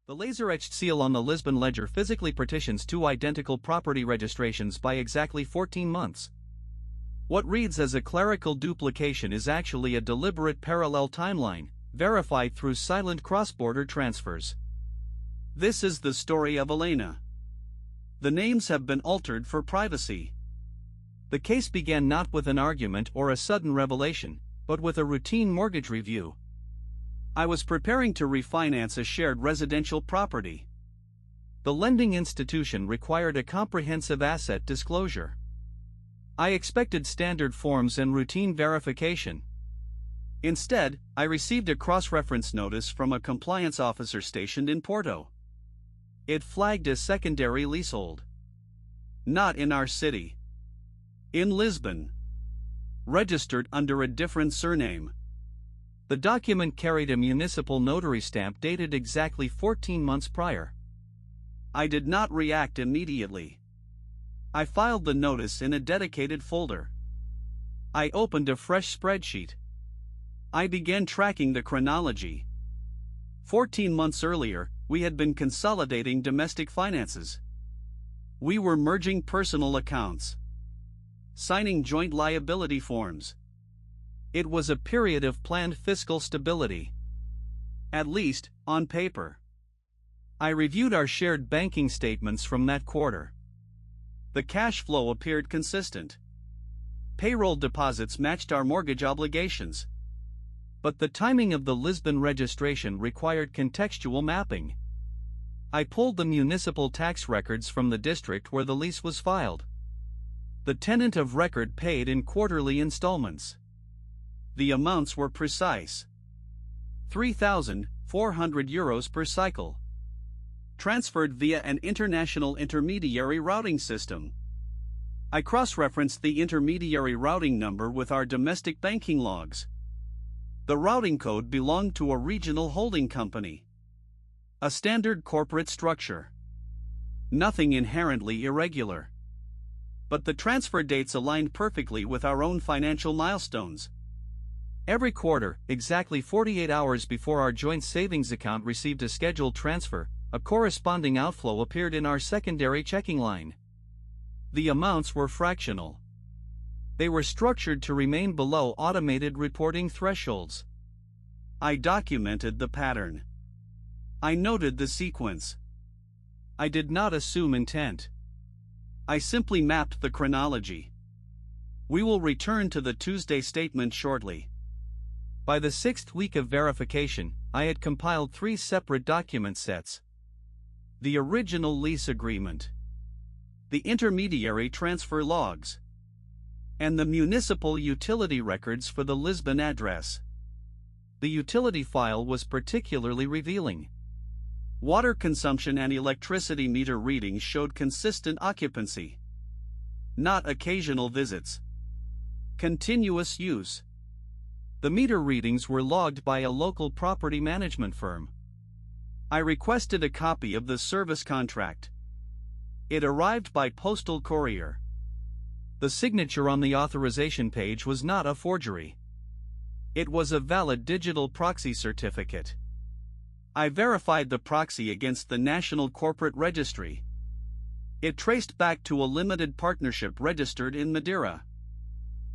The laser-etched seal on the Lisbon ledger physically partitions two identical property registrations by exactly 14 months. What reads as a clerical duplication is actually a deliberate parallel timeline, verified through silent cross-border transfers. This is the story of Elena. The names have been altered for privacy. The case began not with an argument or a sudden revelation, but with a routine mortgage review. I was preparing to refinance a shared residential property. The lending institution required a comprehensive asset disclosure. I expected standard forms and routine verification. Instead, I received a cross-reference notice from a compliance officer stationed in Porto. It flagged as secondary leasehold. Not in our city. In Lisbon. Registered under a different surname. The document carried a municipal notary stamp dated exactly 14 months prior. I did not react immediately. I filed the notice in a dedicated folder. I opened a fresh spreadsheet. I began tracking the chronology. 14 months earlier, we had been consolidating domestic finances. We were merging personal accounts. Signing joint liability forms. It was a period of planned fiscal stability. At least, on paper. I reviewed our shared banking statements from that quarter. The cash flow appeared consistent. Payroll deposits matched our mortgage obligations. But the timing of the Lisbon registration required contextual mapping. I pulled the municipal tax records from the district where the lease was filed. The tenant of record paid in quarterly installments. The amounts were precise. €3,400 per cycle. Transferred via an international intermediary routing system. I cross-referenced the intermediary routing number with our domestic banking logs. The routing code belonged to a regional holding company. A standard corporate structure. Nothing inherently irregular. But the transfer dates aligned perfectly with our own financial milestones. Every quarter, exactly 48 hours before our joint savings account received a scheduled transfer, a corresponding outflow appeared in our secondary checking line. The amounts were fractional. They were structured to remain below automated reporting thresholds. I documented the pattern. I noted the sequence. I did not assume intent. I simply mapped the chronology. We will return to the Tuesday statement shortly. By the 6th week of verification, I had compiled 3 separate document sets. The original lease agreement. The intermediary transfer logs. And the municipal utility records for the Lisbon address. The utility file was particularly revealing. Water consumption and electricity meter readings showed consistent occupancy. Not occasional visits. Continuous use. The meter readings were logged by a local property management firm. I requested a copy of the service contract. It arrived by postal courier. The signature on the authorization page was not a forgery. It was a valid digital proxy certificate. I verified the proxy against the National Corporate Registry. It traced back to a limited partnership registered in Madeira.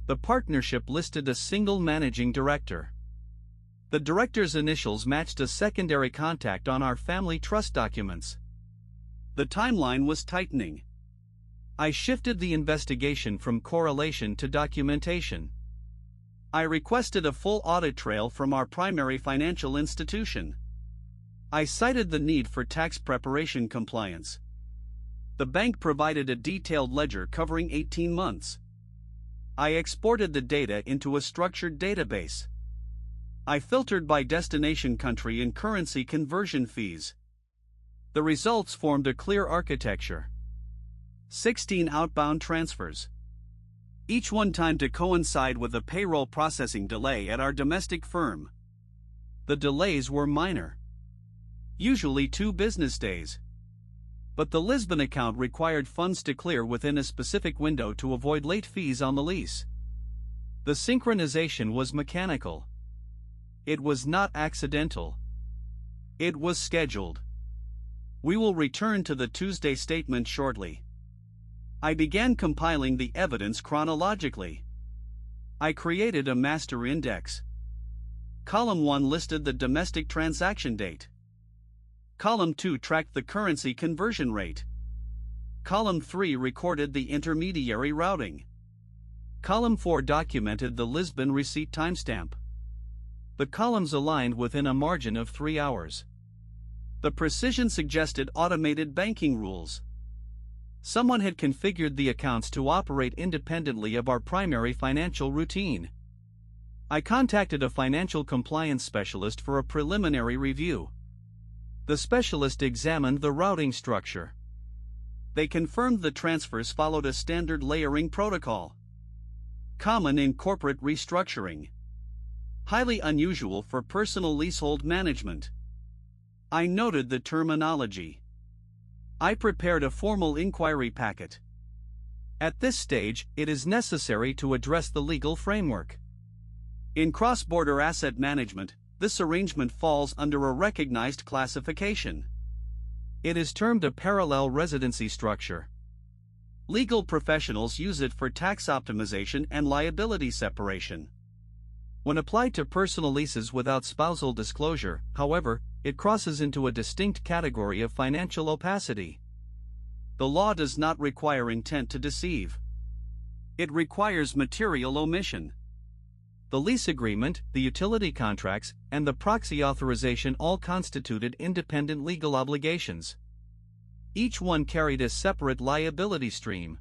The partnership listed a single managing director. The director's initials matched a secondary contact on our family trust documents. The timeline was tightening. I shifted the investigation from correlation to documentation. I requested a full audit trail from our primary financial institution. I cited the need for tax preparation compliance. The bank provided a detailed ledger covering 18 months. I exported the data into a structured database. I filtered by destination country and currency conversion fees. The results formed a clear architecture. 16 outbound transfers. Each one timed to coincide with a payroll processing delay at our domestic firm. The delays were minor. Usually 2 business days. But the Lisbon account required funds to clear within a specific window to avoid late fees on the lease. The synchronization was mechanical. It was not accidental. It was scheduled. We will return to the Tuesday statement shortly. I began compiling the evidence chronologically. I created a master index. Column 1 listed the domestic transaction date. Column 2 tracked the currency conversion rate. Column 3 recorded the intermediary routing. Column 4 documented the Lisbon receipt timestamp. The columns aligned within a margin of 3 hours. The precision suggested automated banking rules. Someone had configured the accounts to operate independently of our primary financial routine. I contacted a financial compliance specialist for a preliminary review. The specialist examined the routing structure. They confirmed the transfers followed a standard layering protocol, common in corporate restructuring, highly unusual for personal leasehold management. I noted the terminology. I prepared a formal inquiry packet. At this stage, it is necessary to address the legal framework. In cross-border asset management, this arrangement falls under a recognized classification. It is termed a parallel residency structure. Legal professionals use it for tax optimization and liability separation. When applied to personal leases without spousal disclosure, however, it crosses into a distinct category of financial opacity. The law does not require intent to deceive. It requires material omission. The lease agreement, the utility contracts, and the proxy authorization all constituted independent legal obligations. Each one carried a separate liability stream.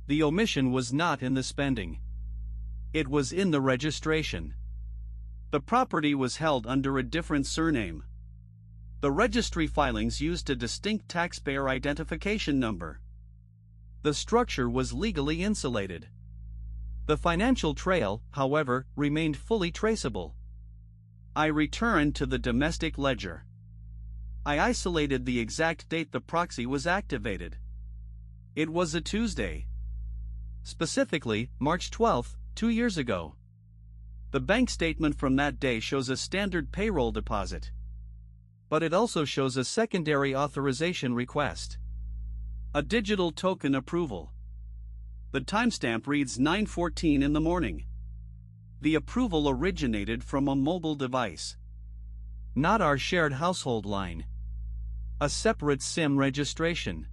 The omission was not in the spending. It was in the registration. The property was held under a different surname. The registry filings used a distinct taxpayer identification number. The structure was legally insulated. The financial trail, however, remained fully traceable. I returned to the domestic ledger. I isolated the exact date the proxy was activated. It was a Tuesday. Specifically, March 12, 2 years ago. The bank statement from that day shows a standard payroll deposit. But it also shows a secondary authorization request. A digital token approval. The timestamp reads 9:14 in the morning. The approval originated from a mobile device. Not our shared household line. A separate SIM registration.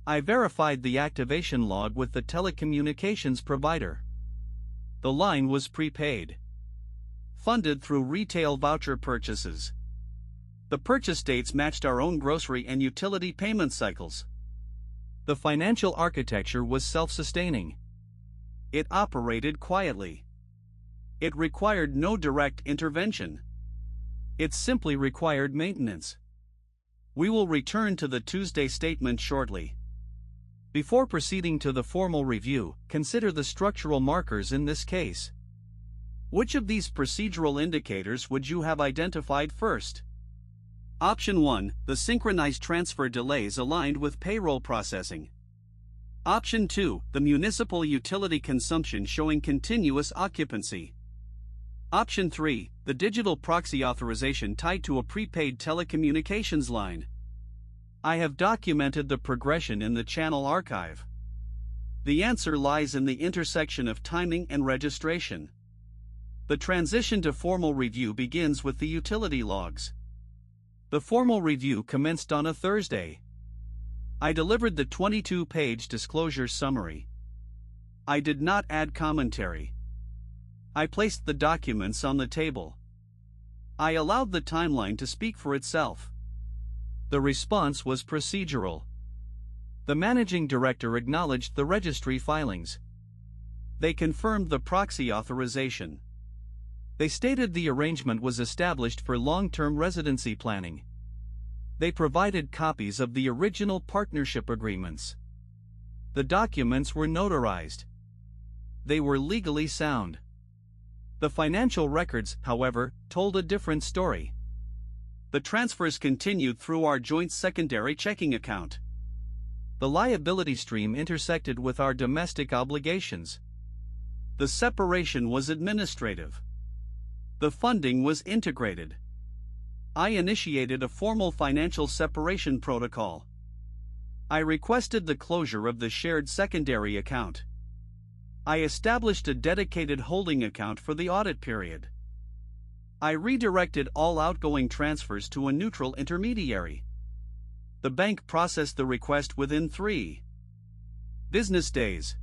I verified the activation log with the telecommunications provider. The line was prepaid. Funded through retail voucher purchases. The purchase dates matched our own grocery and utility payment cycles. The financial architecture was self-sustaining. It operated quietly. It required no direct intervention. It simply required maintenance. We will return to the Tuesday statement shortly. Before proceeding to the formal review, consider the structural markers in this case. Which of these procedural indicators would you have identified first? Option 1, the synchronized transfer delays aligned with payroll processing. Option 2, the municipal utility consumption showing continuous occupancy. Option 3, the digital proxy authorization tied to a prepaid telecommunications line. I have documented the progression in the channel archive. The answer lies in the intersection of timing and registration. The transition to formal review begins with the utility logs. The formal review commenced on a Thursday. I delivered the 22-page disclosure summary. I did not add commentary. I placed the documents on the table. I allowed the timeline to speak for itself. The response was procedural. The managing director acknowledged the registry filings. They confirmed the proxy authorization. They stated the arrangement was established for long-term residency planning. They provided copies of the original partnership agreements. The documents were notarized. They were legally sound. The financial records, however, told a different story. The transfers continued through our joint secondary checking account. The liability stream intersected with our domestic obligations. The separation was administrative. The funding was integrated. I initiated a formal financial separation protocol. I requested the closure of the shared secondary account. I established a dedicated holding account for the audit period. I redirected all outgoing transfers to a neutral intermediary. The bank processed the request within 3 business days.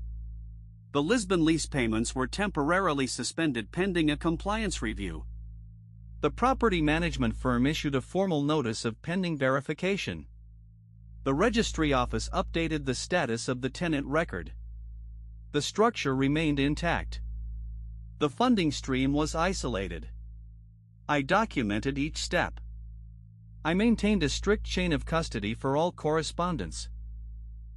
The Lisbon lease payments were temporarily suspended pending a compliance review. The property management firm issued a formal notice of pending verification. The registry office updated the status of the tenant record. The structure remained intact. The funding stream was isolated. I documented each step. I maintained a strict chain of custody for all correspondence.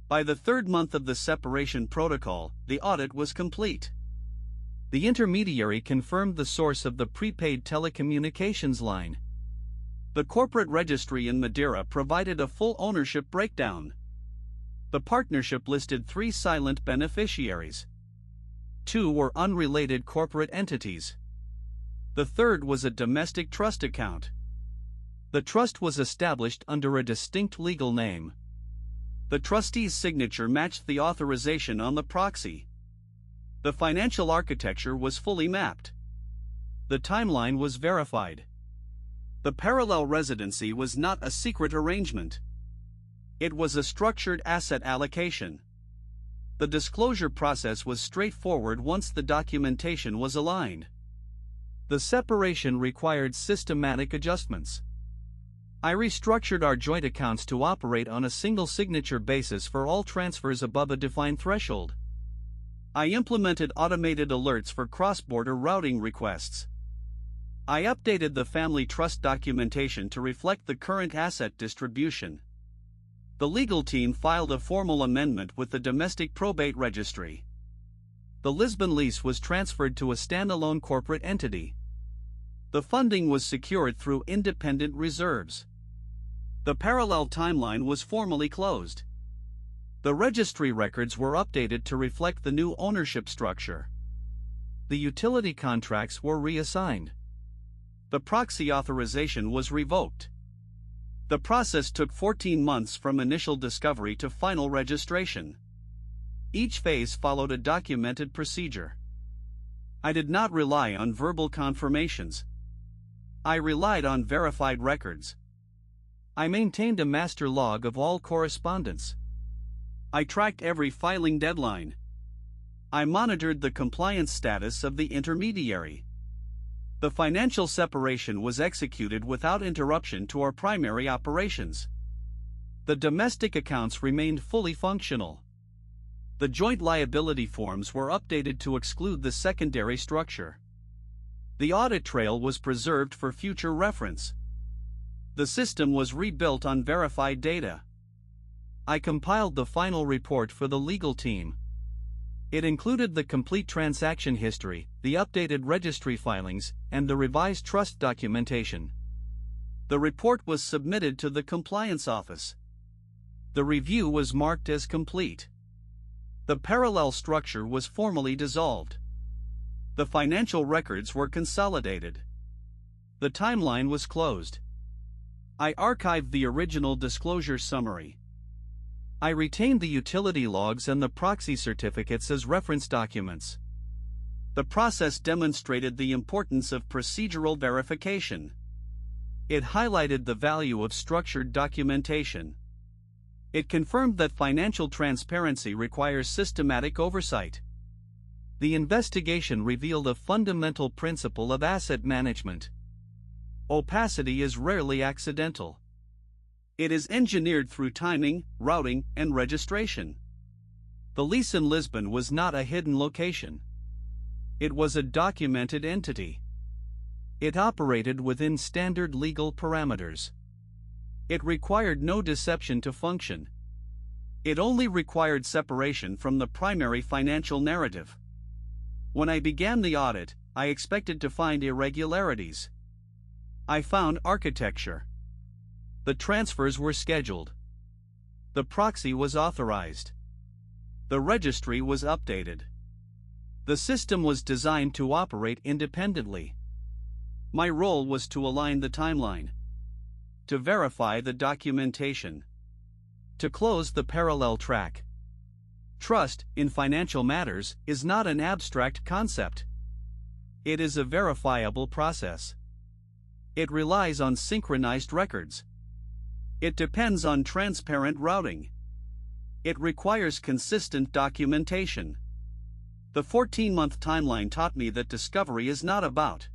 By the 3rd month of the separation protocol, the audit was complete. The intermediary confirmed the source of the prepaid telecommunications line. The corporate registry in Madeira provided a full ownership breakdown. The partnership listed 3 silent beneficiaries. 2 were unrelated corporate entities. The 3rd was a domestic trust account. The trust was established under a distinct legal name. The trustee's signature matched the authorization on the proxy. The financial architecture was fully mapped. The timeline was verified. The parallel residency was not a secret arrangement. It was a structured asset allocation. The disclosure process was straightforward once the documentation was aligned. The separation required systematic adjustments. I restructured our joint accounts to operate on a single signature basis for all transfers above a defined threshold. I implemented automated alerts for cross-border routing requests. I updated the family trust documentation to reflect the current asset distribution. The legal team filed a formal amendment with the domestic probate registry. The Lisbon lease was transferred to a standalone corporate entity. The funding was secured through independent reserves. The parallel timeline was formally closed. The registry records were updated to reflect the new ownership structure. The utility contracts were reassigned. The proxy authorization was revoked. The process took 14 months from initial discovery to final registration. Each phase followed a documented procedure. I did not rely on verbal confirmations. I relied on verified records. I maintained a master log of all correspondence. I tracked every filing deadline. I monitored the compliance status of the intermediary. The financial separation was executed without interruption to our primary operations. The domestic accounts remained fully functional. The joint liability forms were updated to exclude the secondary structure. The audit trail was preserved for future reference. The system was rebuilt on verified data. I compiled the final report for the legal team. It included the complete transaction history, the updated registry filings, and the revised trust documentation. The report was submitted to the compliance office. The review was marked as complete. The parallel structure was formally dissolved. The financial records were consolidated. The timeline was closed. I archived the original disclosure summary. I retained the utility logs and the proxy certificates as reference documents. The process demonstrated the importance of procedural verification. It highlighted the value of structured documentation. It confirmed that financial transparency requires systematic oversight. The investigation revealed a fundamental principle of asset management. Opacity is rarely accidental. It is engineered through timing, routing, and registration. The lease in Lisbon was not a hidden location. It was a documented entity. It operated within standard legal parameters. It required no deception to function. It only required separation from the primary financial narrative. When I began the audit, I expected to find irregularities. I found architecture. The transfers were scheduled. The proxy was authorized. The registry was updated. The system was designed to operate independently. My role was to align the timeline. To verify the documentation. To close the parallel track. Trust, in financial matters, is not an abstract concept. It is a verifiable process. It relies on synchronized records. It depends on transparent routing. It requires consistent documentation. The 14-month timeline taught me that discovery is not about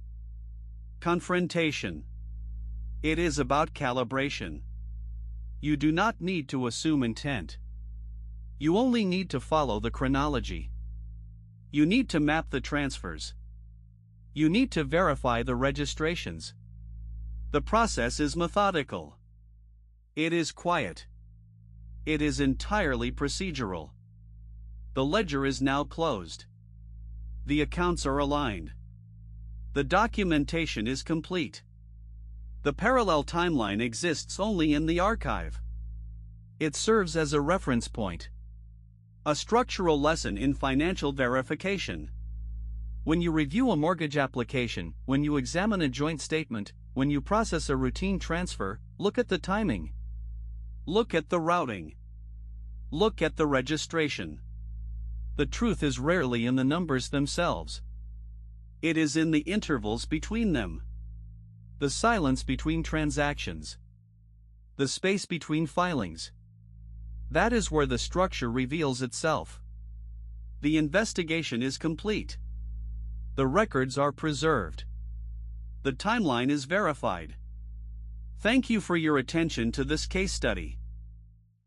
confrontation. It is about calibration. You do not need to assume intent. You only need to follow the chronology. You need to map the transfers. You need to verify the registrations. The process is methodical. It is quiet. It is entirely procedural. The ledger is now closed. The accounts are aligned. The documentation is complete. The parallel timeline exists only in the archive. It serves as a reference point. A structural lesson in financial verification. When you review a mortgage application, when you examine a joint statement, when you process a routine transfer, look at the timing. Look at the routing. Look at the registration. The truth is rarely in the numbers themselves. It is in the intervals between them. The silence between transactions. The space between filings. That is where the structure reveals itself. The investigation is complete. The records are preserved. The timeline is verified. Thank you for your attention to this case study.